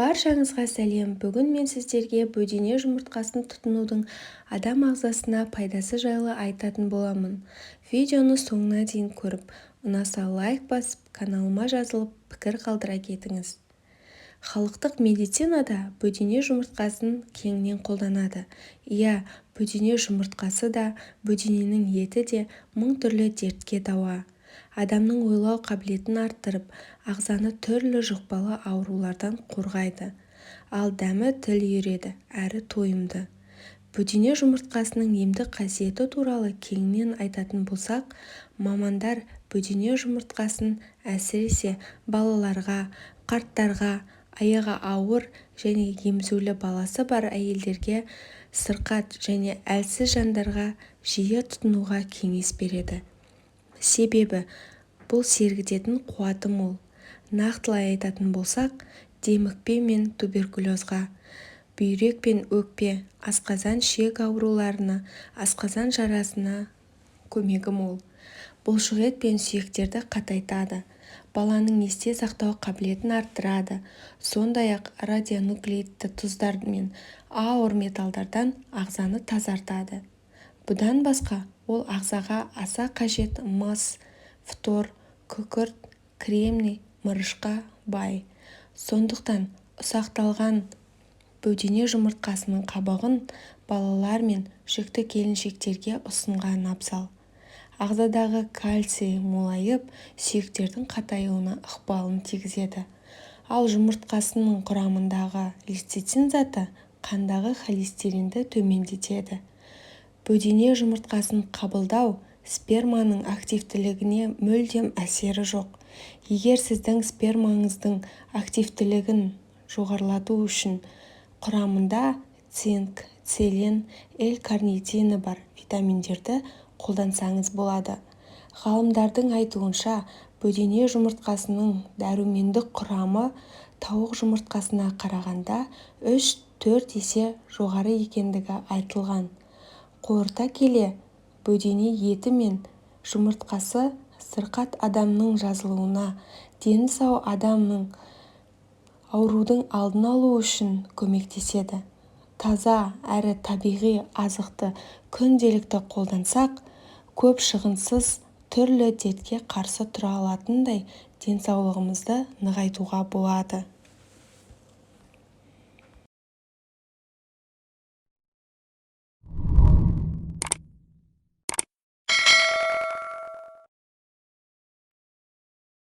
Баршаңызға сәлем. Бүгін мен сіздерге бөдене жұмыртқасын тұтынудың адам ағзасына пайдасы жайлы айтатын боламын. Видеоны соңына дейін көріп, ұнаса лайк басып, каналыма жазылып, пікір қалдыра кетіңіз. Халықтық медицинада бөдене жұмыртқасын кеңінен қолданады. Иә, бөдене жұмыртқасы да, бөдененің еті де мың түрлі дертке дауа. Адамның ойлау қабілетін арттырып, ағзаны түрлі жұқпалы аурулардан қорғайды. Ал дәмі тіл үйіреді, әрі тойымды. Бөдене жұмыртқасының емдік қасиеті туралы кеңінен айтатын болсақ, мамандар бөдене жұмыртқасын әсіресе балаларға, қарттарға, аяғы ауыр және емізулі баласы бар әйелдерге, сырқат және әлсіз жандарға жиі тұтынуға кеңес береді. Себебі бұл сергітетін қуаты мол. Нақтылай айтатын болсақ, демікпе мен туберкулезға, бүйрек пен өкпе, асқазан ішек ауруларына, асқазан жарасына көмегі мол. Бұлшықет пен сүйектерді қатайтады, баланың есте сақтау қабілетін арттырады, сондай-ақ радионуклеидті тұздар мен ауыр металдардан ағзаны тазартады. Бұдан басқа, ол ағзаға аса қажет мыс, фтор, күкірт, кремний, мырышқа бай. Сондықтан ұсақталған бөдене жұмыртқасының қабығын балалар мен жүкті келіншектерге ұсынған абзал. Ағзадағы кальций молайып, сүйектердің қатаюына ықпалын тигізеді. Ал жұмыртқасының құрамындағы лецитин заты қандағы холестеринді төмендетеді. Бөдене жұмыртқасын қабылдау сперманың активтілігіне мүлдем әсері жоқ. Егер сіздің спермаңыздың активтілігін жоғарылату үшін құрамында цинк, селен, L-карнитині бар витаминдерді қолдансаңыз болады. Ғалымдардың айтуынша, бөдене жұмыртқасының дәрумендік құрамы тауық жұмыртқасына қарағанда 3-4 есе жоғары екендігі айтылған. Қорыта келе, бөдене еті мен жұмыртқасы сырқат адамның жазылуына, дені сау адамның аурудың алдын алу үшін көмектеседі. Таза әрі табиғи азықты күнделікті қолдансақ, көп шығынсыз түрлі дертке қарсы тұра алатындай денсаулығымызды нығайтуға болады.